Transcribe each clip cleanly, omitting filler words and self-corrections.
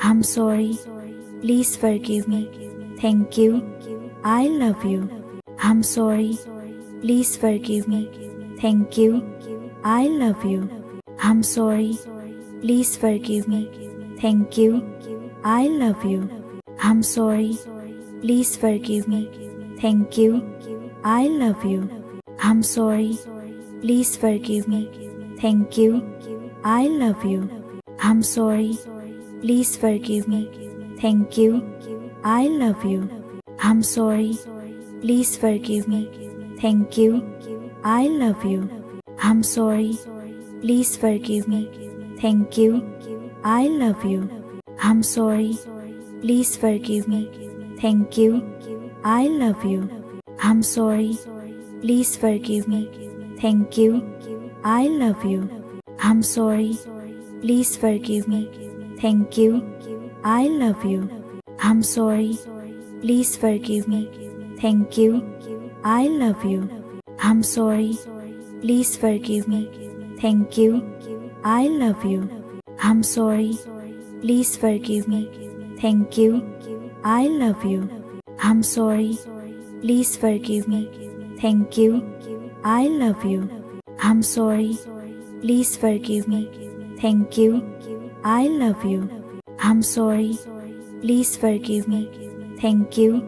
I'm sorry. Please forgive me. Thank you. I love you. I'm sorry. Please forgive me. Thank you. I love you. I'm sorry. Please forgive me. Thank you. I love you. I'm sorry. Please forgive me. Thank you. I love you. I'm sorry. Please forgive me. Thank you. I love you. I'm sorry. Please forgive me. Thank you. I love you. I'm sorry. Please forgive me. Thank you. I love you. I'm sorry. Please forgive me. Thank you. I love you. I'm sorry. Please forgive me. Thank you. I love you. I'm sorry. Please forgive me. Thank you. I love you. I'm sorry. Please forgive me. Thank you. I love you. I'm sorry. Please forgive me. Thank you. I love you. I'm sorry. Please forgive me. Thank you. I love you. I'm sorry. Please forgive me. Thank you. I love you. I'm sorry. Please forgive me. Thank you. I love you. I'm sorry. Please forgive me. Thank you. I love you. I'm sorry. Please forgive me. Thank you.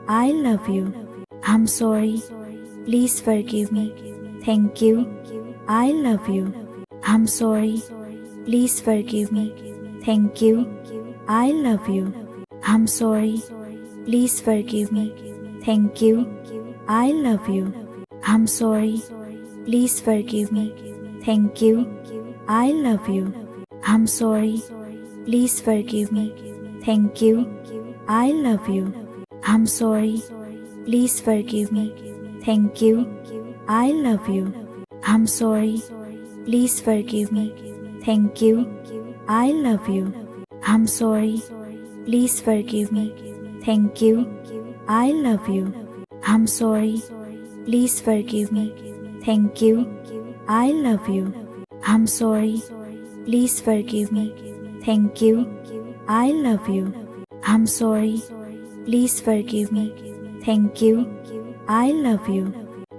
I love you. I'm sorry. Please forgive me. Thank you. I love you. I'm sorry. Please forgive me. Thank you. I love you. I'm sorry. Please forgive me. Thank you. I love you. I'm sorry. Please forgive me. Thank you. I love you. I'm sorry. Please forgive me. Thank you. I love you. I'm sorry. Please forgive me. Thank you. I love you. I'm sorry. Please forgive me. Thank you. I love you. I'm sorry. Please forgive me. Thank you. I love you. I'm sorry. Please forgive me. Thank you. I love you. I'm sorry. Please forgive me. Thank you. I love you. I'm sorry. Please forgive me. Thank you. I love you.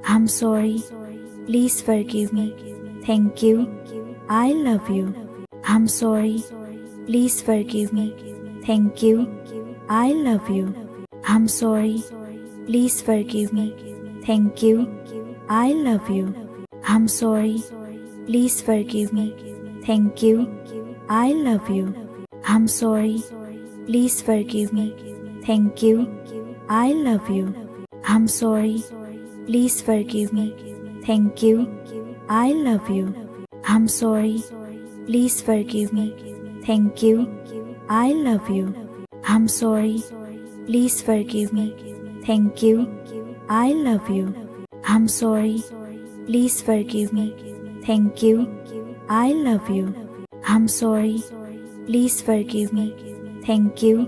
I'm sorry. Please forgive me. Thank you. I love you. I'm sorry. Please forgive me. Thank you. I love you. I'm sorry. Please forgive me. Thank you. I love you. I'm sorry. Please forgive me. Thank you. I love you. I'm sorry. Please forgive me. Thank you. I love you. I'm sorry. Please forgive me. Thank you. I love you. I'm sorry. Please forgive me. Thank you. I love you. I'm sorry. Please forgive me. Thank you. I love you. I'm sorry. Please forgive me. Thank you.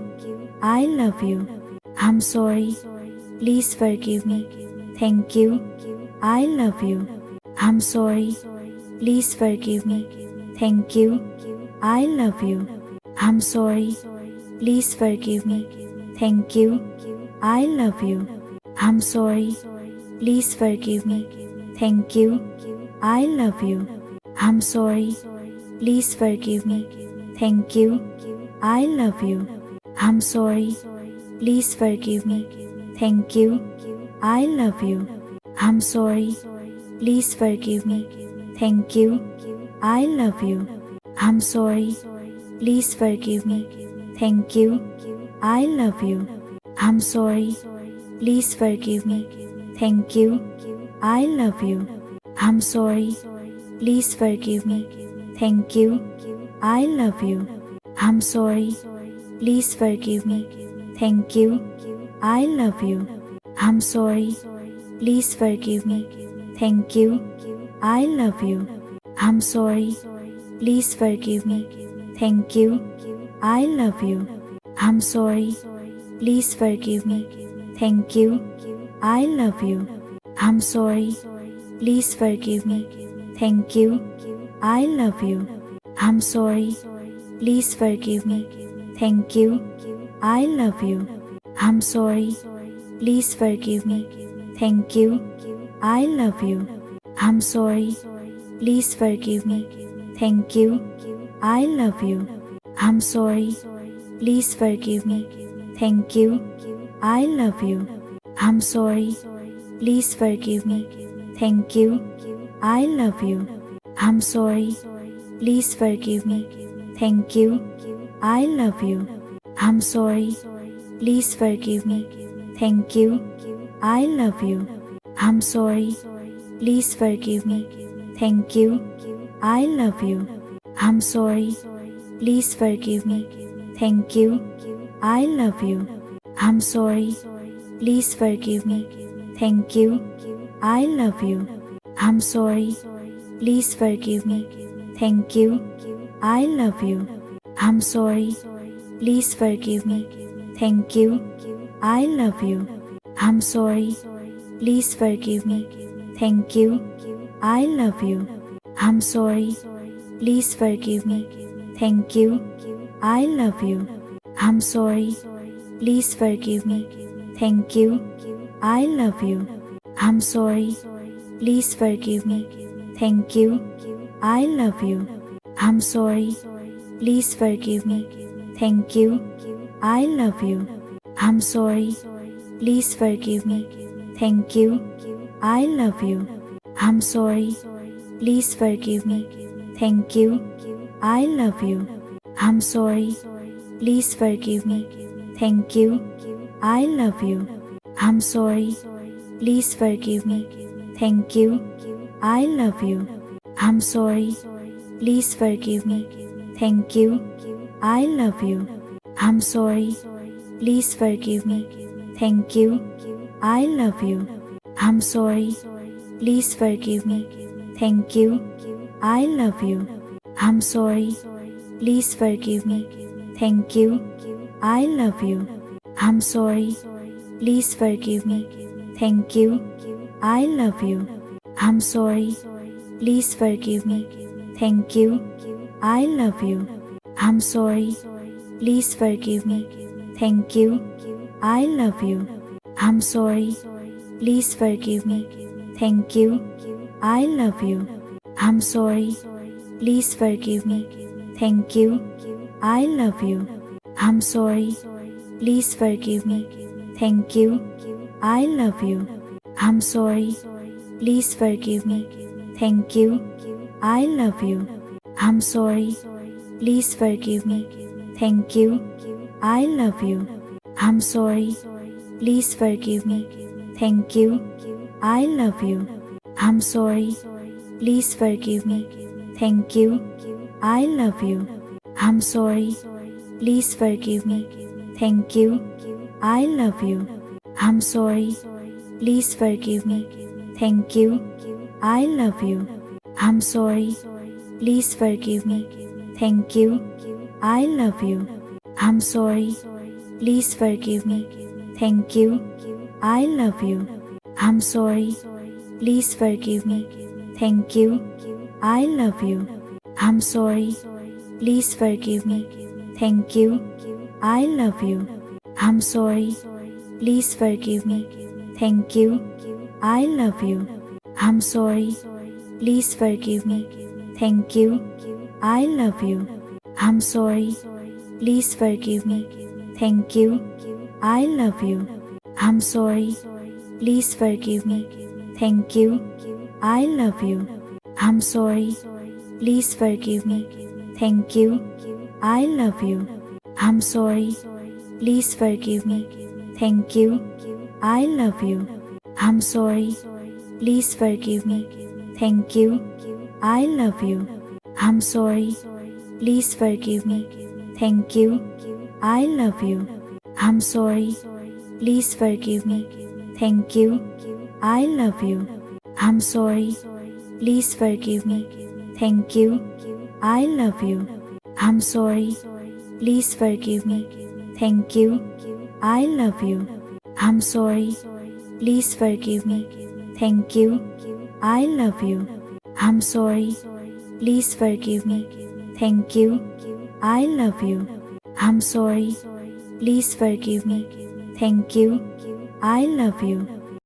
I love you. I'm sorry. Please forgive me. Thank you. I love you. I'm sorry. Please forgive me. Thank you. I love you. I'm sorry. Please forgive me. Thank you. I love you. I'm sorry. Please forgive me. Thank you. I love you. I'm sorry. Please forgive me. Thank you. I love you. I'm sorry. Please forgive me. Thank you. I love you. I'm sorry. Please forgive me. Thank you. I love you. I'm sorry. Please forgive me. Thank you. I love you. I'm sorry. Please forgive me. Thank you. I love you. I'm sorry. Please forgive me. Thank you. I love you. I'm sorry. Please forgive me. Thank you. I love you. I'm sorry. Please forgive me. Thank you. I love you. I'm sorry. Please forgive me. Thank you. I love you. I'm sorry. Please forgive me. Thank you. I love you. I'm sorry. Please forgive me. Thank you. I love you. I'm sorry. Please forgive me. Thank you. I love you. I'm sorry. Please forgive me. Thank you. I love you. I'm sorry. Please forgive me. Thank you. I love you. I'm sorry. Please forgive me. Thank you. I love you. I'm sorry. Please forgive me. Thank you. I love you. I'm sorry. Please forgive me. Thank you. I love you. I'm sorry. Please forgive me. Thank you. I love you. I'm sorry. Please forgive me. Thank you. I love you. I'm sorry. Please forgive me. Thank you. I love you. I'm sorry. Please forgive me. Thank you. I love you. I'm sorry. Please forgive me. Thank you. I love you. I'm sorry. Please forgive me. Thank you. I love you. I'm sorry. Please forgive me. Thank you. I love you. I'm sorry. Please forgive me. Thank you. I love you. I'm sorry. Please forgive me. Thank you. I love you. I'm sorry. Please forgive me. Thank you. I love you. I'm sorry. Please forgive me. Thank you. I love you. I'm sorry. Please forgive me. Thank you. I love you. I'm sorry. Please forgive me. Thank you. I love you. I'm sorry. Please forgive me. Thank you. I love you. I'm sorry. Please forgive me. Thank you. I love you. I'm sorry. Please forgive me. Thank you. I love you. I'm sorry. Please forgive me. Thank you. I love you. I'm sorry. Please forgive me. Thank you. I love you. I'm sorry. Please forgive me. Thank you. I love you. I'm sorry. Please forgive me. Thank you. I love you. I'm sorry. Please forgive me. Thank you. I love you. I'm sorry. Please forgive me. Thank you. I love you. I'm sorry. Please forgive me. Thank you. I love you. I'm sorry. Please forgive me. Thank you. I love you. I'm sorry. Please forgive me. Thank you. I love you. I'm sorry. Please forgive me. Thank you. I love you. I'm sorry. Please forgive me. Thank you. I love you. I'm sorry. Please forgive me. Thank you. I love you. I'm sorry. Please forgive me. Thank you. I love you. I'm sorry. Please forgive me. Thank you. I love you. I'm sorry. Please forgive me. Thank you. I love you. I'm sorry. Please forgive me. Thank you. I love you. I'm sorry. Please forgive me. Thank you. I love you. I'm sorry. Please forgive me. Thank you. I love you. I'm sorry. Please forgive me. Thank you. I love you. I'm sorry. Please forgive me. Thank you. I love you. I'm sorry. Please forgive me. Thank you. I love you. I'm sorry. Please forgive me. Thank you. I love you. I'm sorry. Please forgive me. Thank you. I love you. I'm sorry. Please forgive me. Thank you. I love you. I'm sorry. Please forgive me. Thank you. I love you. I'm sorry. Please forgive me. Thank you. I love you. I'm sorry. Please forgive me. Thank you. I love you. I'm sorry. Please forgive me. Thank you. I love you. I'm sorry. Please forgive me. Thank you. I love you. I'm sorry. Please forgive me. Thank you. I love you. I'm sorry. Please forgive me. Thank you. I love you. I'm sorry. Please forgive me. Thank you. I love you. I'm sorry. Please forgive me. Thank you. I love you. I'm sorry. Please forgive me. Thank you. I love you.